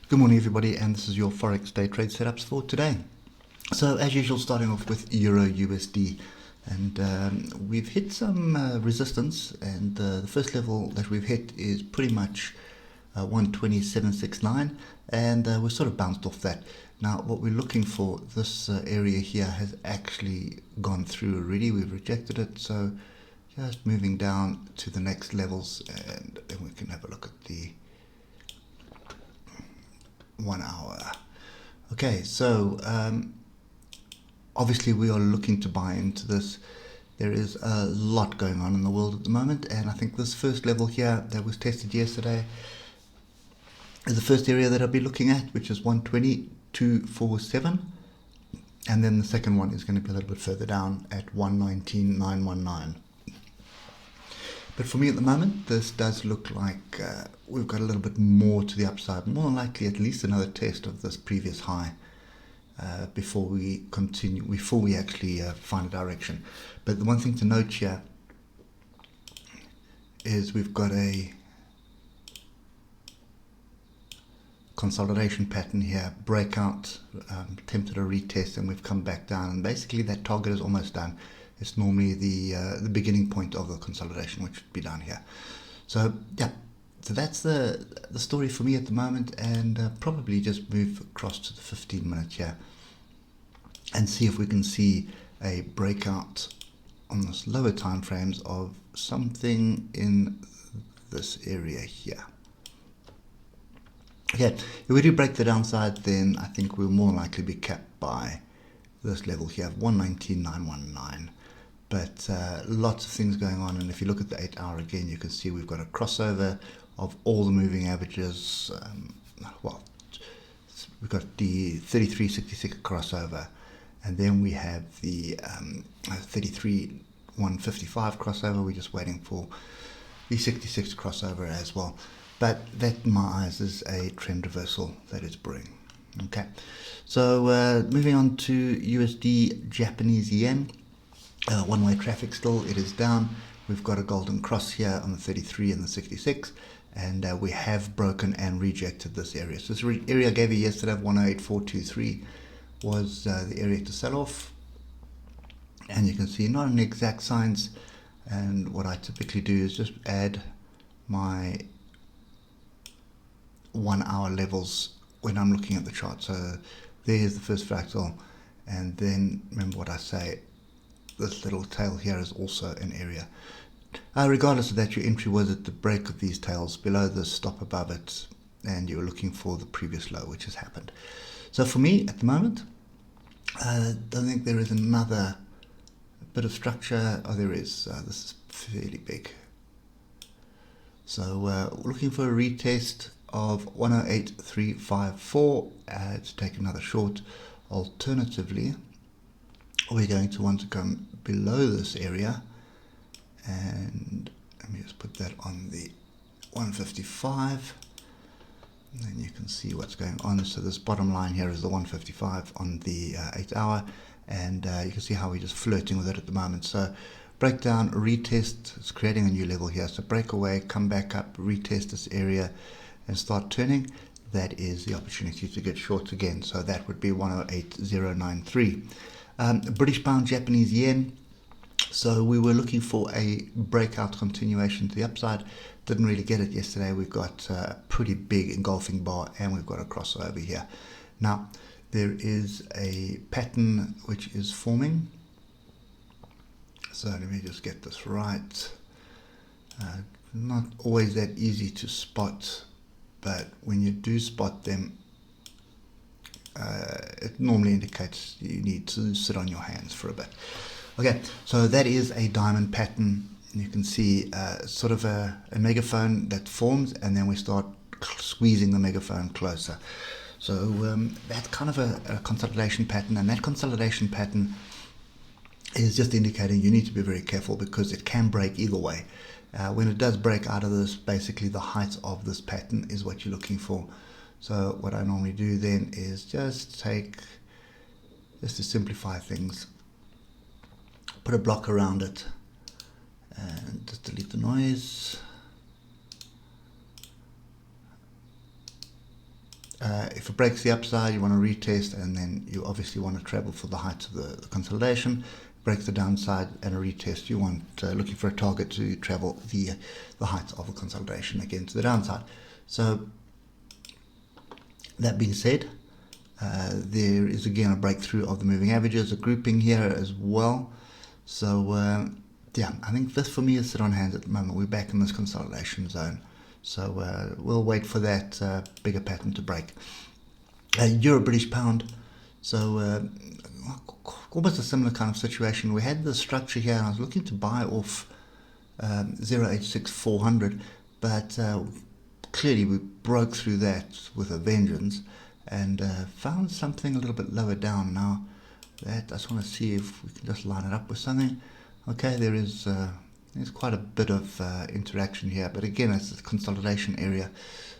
Good morning everybody, and this is your Forex day trade setups for today. So as usual, starting off with Euro USD, and we've hit some resistance, and the first level that we've hit is pretty much 127.69, and we're sort of bounced off that. Now what we're looking for, this area here has actually gone through already. We've rejected it, so just moving down to the next levels, and then we can have a look at the 1 hour. Okay, so obviously we are looking to buy into this. There is a lot going on in the world at the moment, and I think this first level here that was tested yesterday is the first area that I'll be looking at, which is 120.247, and then the second one is going to be a little bit further down at 119.919. But for me at the moment, this does look like we've got a little bit more to the upside, more than likely at least another test of this previous high before we continue, before we actually find a direction. But the one thing to note here is we've got a consolidation pattern here, breakout, attempted a retest, and we've come back down, and basically that target is almost done. It's normally the beginning point of the consolidation, which would be down here. So yeah, so that's the story for me at the moment, and probably just move across to the 15 minutes here and see if we can see a breakout on this lower time frames of something in this area here. Okay, if we do break the downside, then I think we'll more likely be capped by this level here, 119.919. But lots of things going on, and if you look at the 8 hour again, you can see we've got a crossover of all the moving averages. Well, we've got the 33.66 crossover, and then we have the 33.155 crossover. We're just waiting for the 66 crossover as well. But that in my eyes is a trend reversal that is brewing. Okay, so moving on to USD Japanese yen. One-way traffic still, it is down. We've got a golden cross here on the 33 and the 66, and we have broken and rejected this area. So this area I gave you yesterday of 108.423 was the area to sell off, and you can see not an exact science, and what I typically do is just add my 1 hour levels when I'm looking at the chart. So there's the first fractal, and then remember what I say, this little tail here is also an area. Regardless of that, your entry was at the break of these tails below the stop above it, and you were looking for the previous low, which has happened. So for me at the moment, I don't think there is another bit of structure. Oh, there is. This is fairly big. So looking for a retest of 108.354 to take another short. Alternatively, we're going to want to come below this area, and let me just put that on the 155, and then you can see what's going on. So this bottom line here is the 155 on the 8 hour, and you can see how we're just flirting with it at the moment. So breakdown, retest, it's creating a new level here. So break away, come back up, retest this area and start turning. That is the opportunity to get shorts again. So that would be 108.093. British pound, Japanese yen. So we were looking for a breakout continuation to the upside. Didn't really get it yesterday. We've got a pretty big engulfing bar, and we've got a crossover here. Now there is a pattern which is forming. So let me just get this right. Not always that easy to spot, but when you do spot them, it normally indicates you need to sit on your hands for a bit. Okay, so that is a diamond pattern. You can see sort of a megaphone that forms, and then we start squeezing the megaphone closer. So that's kind of a consolidation pattern, and that consolidation pattern is just indicating you need to be very careful, because it can break either way. When it does break out of this, basically the height of this pattern is what you're looking for. So what I normally do then is just to simplify things, put a block around it and just delete the noise. If it breaks the upside, you want to retest, and then you obviously want to travel for the height of the consolidation. Breaks the downside and a retest, you want looking for a target to travel the height of the consolidation again to the downside. So that being said, there is again a breakthrough of the moving averages, a grouping here as well. So yeah, I think this for me is sit on hands at the moment. We're back in this consolidation zone. So we'll wait for that bigger pattern to break. Euro British pound. So almost a similar kind of situation. We had the structure here, and I was looking to buy off 0.86400, but clearly we broke through that with a vengeance and found something a little bit lower down. Now that I just want to see if we can just line it up with something. Okay, there's quite a bit of interaction here, but again, it's a consolidation area.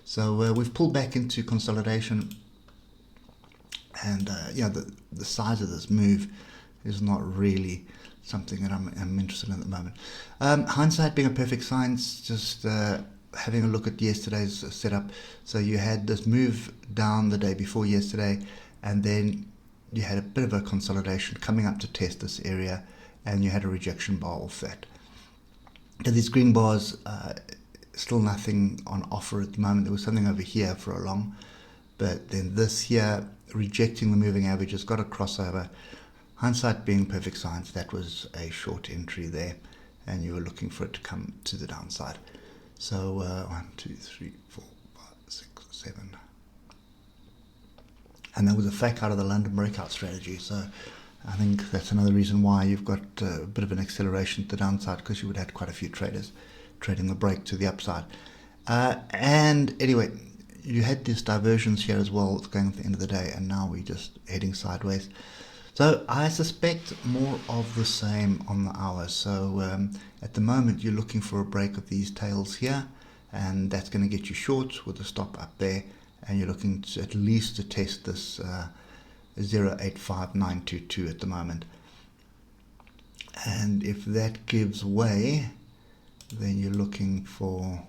So we've pulled back into consolidation, and the size of this move is not really something that I'm interested in at the moment. Hindsight being a perfect science, just having a look at yesterday's setup. So you had this move down the day before yesterday, and then you had a bit of a consolidation coming up to test this area, and you had a rejection bar off that. Now these green bars, still nothing on offer at the moment. There was something over here for a long, but then this here, rejecting the moving averages, got a crossover. Hindsight being perfect science, that was a short entry there, and you were looking for it to come to the downside. So 1, 2, 3, 4, 5, 6, 7, and there was a fake out of the London breakout strategy. So I think that's another reason why you've got a bit of an acceleration to the downside, because you would have had quite a few traders trading the break to the upside. And anyway, you had these diversions here as well going at the end of the day, and now we're just heading sideways. So I suspect more of the same on the hour. So at the moment you're looking for a break of these tails here, and that's going to get you short with a stop up there, and you're looking to at least to test this 0.85922 at the moment. And if that gives way, then you're looking for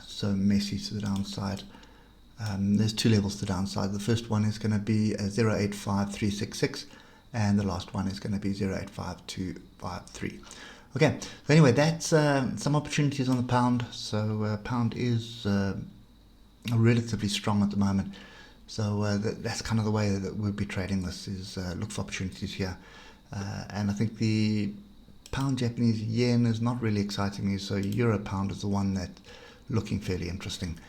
so messy to the downside. There's two levels to the downside. The first one is going to be 0.85366, and the last one is going to be 0.85253. Okay, so anyway, that's some opportunities on the pound. So pound is relatively strong at the moment. So that's kind of the way that we'll be trading this, is look for opportunities here. And I think the pound Japanese yen is not really exciting me, so euro pound is the one that's looking fairly interesting.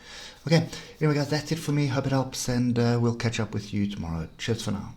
Okay, anyway guys, that's it for me. Hope it helps, and we'll catch up with you tomorrow. Cheers for now.